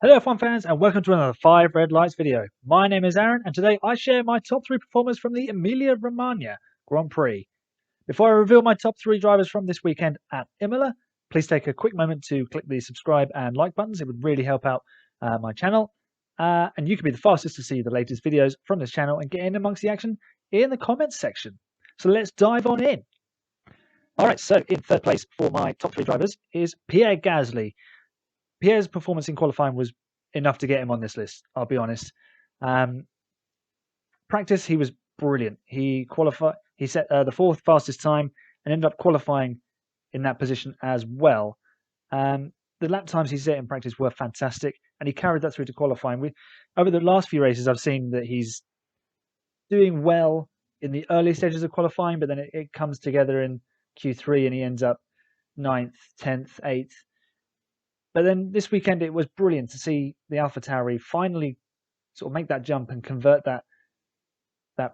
Hello F1 fans and welcome to another 5 Red Lights video. My name is Aaron and today I share my top 3 performers from the Emilia Romagna Grand Prix. Before I reveal my top 3 drivers from this weekend at Imola, please take a quick moment to click the subscribe and like buttons. It would really help out my channel. And you can be the fastest to see the latest videos from this channel and get in amongst the action in the comments section. So let's dive on in. Alright, so in third place for my top 3 drivers is Pierre Gasly. Pierre's performance in qualifying was enough to get him on this list, I'll be honest. Practice, he was brilliant. He set the fourth fastest time and ended up qualifying in that position as well. The lap times he set in practice were fantastic, and he carried that through to qualifying. Over the last few races, I've seen that he's doing well in the early stages of qualifying, but then it comes together in Q3 and he ends up 9th, 10th, 8th. But then this weekend, it was brilliant to see the AlphaTauri finally sort of make that jump and convert that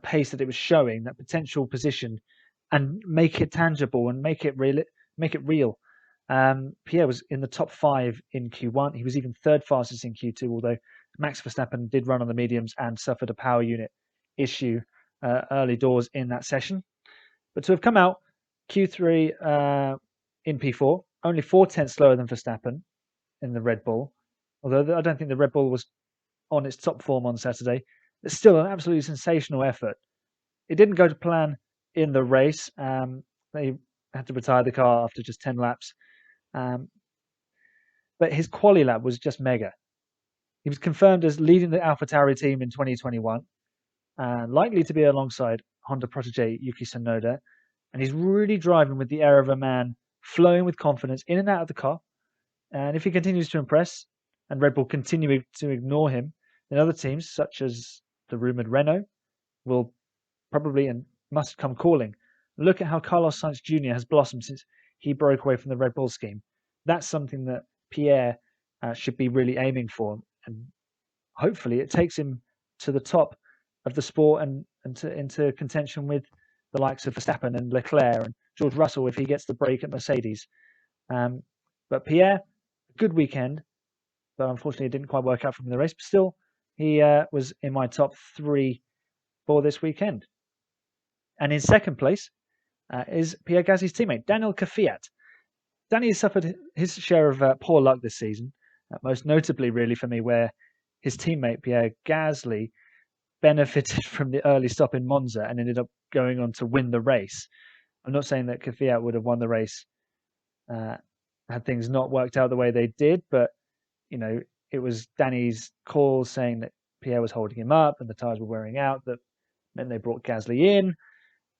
pace that it was showing, that potential position, and make it tangible and make it real. Pierre was in the top 5 in Q1. He was even third fastest in Q2, although Max Verstappen did run on the mediums and suffered a power unit issue early doors in that session. But to have come out Q3 in P4, only 4/10 slower than Verstappen in the Red Bull, although I don't think the Red Bull was on its top form on Saturday. It's still an absolutely sensational effort. It didn't go to plan in the race. They had to retire the car after just 10 laps. But his quali lap was just mega. He was confirmed as leading the AlphaTauri team in 2021, likely to be alongside Honda protege Yuki Tsunoda. And he's really driving with the air of a man flowing with confidence in and out of the car. And if he continues to impress and Red Bull continue to ignore him, then other teams, such as the rumoured Renault, will probably and must come calling. Look at how Carlos Sainz Jr. has blossomed since he broke away from the Red Bull scheme. That's something that Pierre should be really aiming for. And hopefully it takes him to the top of the sport and into contention with the likes of Verstappen and Leclerc and George Russell if he gets the break at Mercedes. But Pierre, good weekend, but unfortunately it didn't quite work out for him in the race. But still, he was in my top 3 for this weekend. And in second place is Pierre Gasly's teammate, Daniel Kvyat. Danny has suffered his share of poor luck this season, most notably really for me, where his teammate Pierre Gasly benefited from the early stop in Monza and ended up going on to win the race. I'm not saying that Kvyat would have won the race had things not worked out the way they did, but you know, it was Danny's call saying that Pierre was holding him up and the tyres were wearing out that meant they brought Gasly in,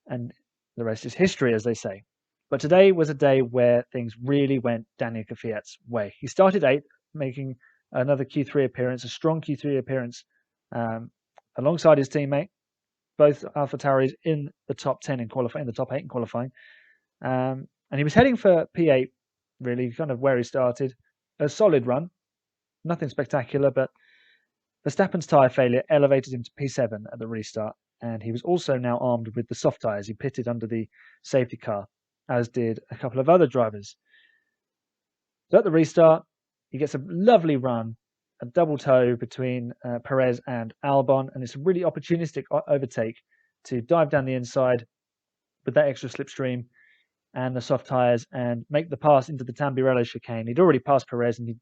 and the rest is history, as they say. But today was a day where things really went Daniel Kvyat's way. He started 8th, making another Q3 appearance, a strong Q3 appearance, alongside his teammate. Both AlphaTauris in the top 10 in qualifying, in the top 8 in qualifying. And he was heading for P8, really, kind of where he started. A solid run, nothing spectacular, but Verstappen's tyre failure elevated him to P7 at the restart, and he was also now armed with the soft tyres. He pitted under the safety car, as did a couple of other drivers. So at the restart, he gets a lovely run, a double toe between Perez and Albon, and it's a really opportunistic overtake to dive down the inside with that extra slipstream and the soft tyres and make the pass into the Tamburello chicane. He'd already passed Perez and he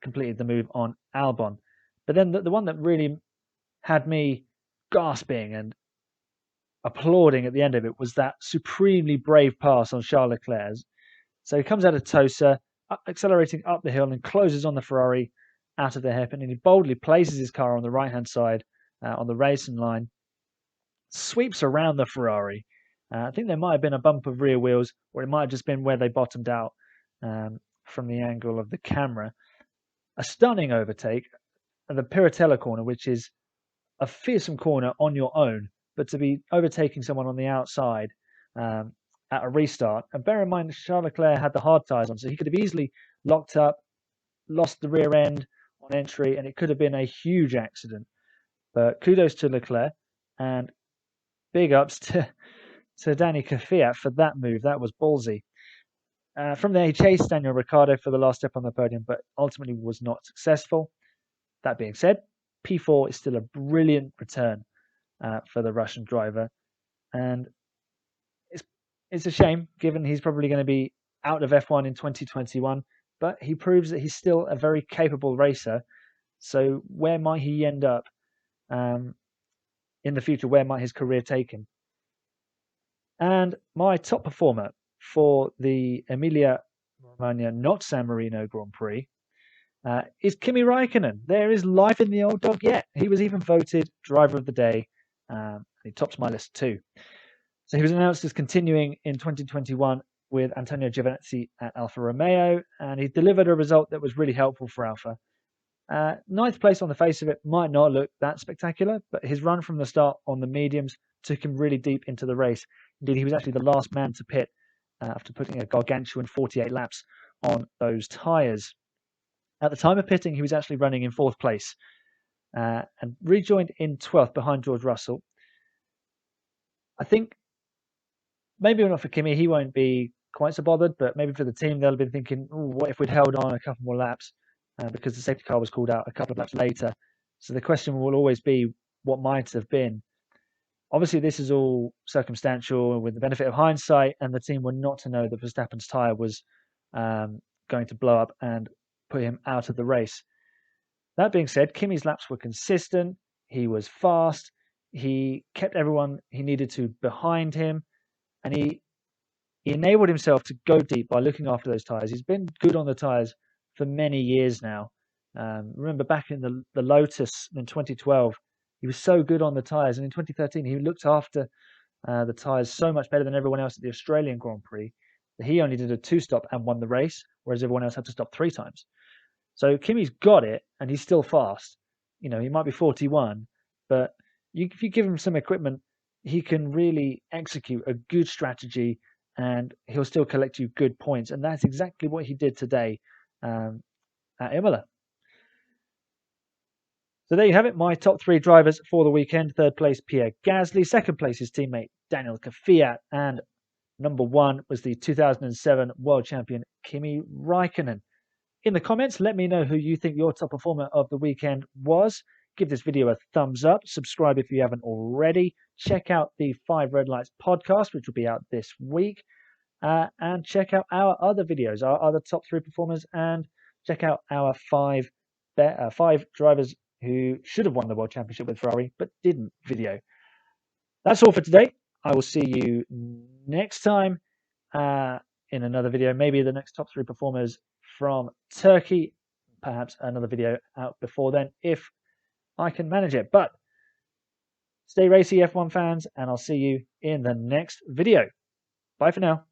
completed the move on Albon. But then the one that really had me gasping and applauding at the end of it was that supremely brave pass on Charles Leclerc. So he comes out of Tosa, accelerating up the hill and closes on the Ferrari out of the hairpin, and he boldly places his car on the right-hand side on the racing line, sweeps around the Ferrari. I think there might have been a bump of rear wheels, or it might have just been where they bottomed out from the angle of the camera. A stunning overtake at the Piratella corner, which is a fearsome corner on your own, but to be overtaking someone on the outside at a restart. And bear in mind, Charles Leclerc had the hard tyres on, so he could have easily locked up, lost the rear end on entry, and it could have been a huge accident. But kudos to Leclerc, and big ups to Danny Kvyat for that move. That was ballsy. From there, he chased Daniel Ricciardo for the last step on the podium, but ultimately was not successful. That being said, P4 is still a brilliant return for the Russian driver, and it's a shame given he's probably going to be out of F1 in 2021, but he proves that he's still a very capable racer. So where might he end up in the future? Where might his career take him? And my top performer for the Emilia Romagna, not San Marino Grand Prix, is Kimi Raikkonen. There is life in the old dog yet. He was even voted driver of the day. He tops my list too. So he was announced as continuing in 2021 with Antonio Giovinazzi at Alfa Romeo, and he delivered a result that was really helpful for Alfa. Ninth place on the face of it might not look that spectacular, but his run from the start on the mediums took him really deep into the race. Indeed, he was actually the last man to pit after putting a gargantuan 48 laps on those tyres. At the time of pitting, he was actually running in 4th place and rejoined in 12th behind George Russell. I think maybe not for Kimi, he won't be quite so bothered, but maybe for the team, they'll be thinking, what if we'd held on a couple more laps because the safety car was called out a couple of laps later. So the question will always be what might have been. Obviously, this is all circumstantial with the benefit of hindsight, and the team were not to know that Verstappen's tyre was going to blow up and put him out of the race. That being said, Kimi's laps were consistent. He was fast. He kept everyone he needed to behind him, and he enabled himself to go deep by looking after those tyres. He's been good on the tyres for many years now. Remember back in the Lotus in 2012, he was so good on the tyres, and in 2013 he looked after the tyres so much better than everyone else at the Australian Grand Prix that he only did a 2-stop and won the race, whereas everyone else had to stop 3 times. So Kimi's got it, and he's still fast. You know, he might be 41, but if you give him some equipment, he can really execute a good strategy, and he'll still collect you good points. And that's exactly what he did today at Imola. So there you have it, my top 3 drivers for the weekend. 3rd place, Pierre Gasly. 2nd place, his teammate Daniel Kvyat. And number 1 was the 2007 world champion Kimi Raikkonen. In the comments, let me know who you think your top performer of the weekend was. Give this video a thumbs up. Subscribe if you haven't already. Check out the 5 Red Lights podcast, which will be out this week. And check out our other videos, our other top 3 performers, and check out our 5 drivers who should have won the World Championship with Ferrari but didn't video. That's all for today. I will see you next time in another video, maybe the next top 3 performers from Turkey, perhaps another video out before then if I can manage it. But stay racy, F1 fans, and I'll see you in the next video. Bye for now.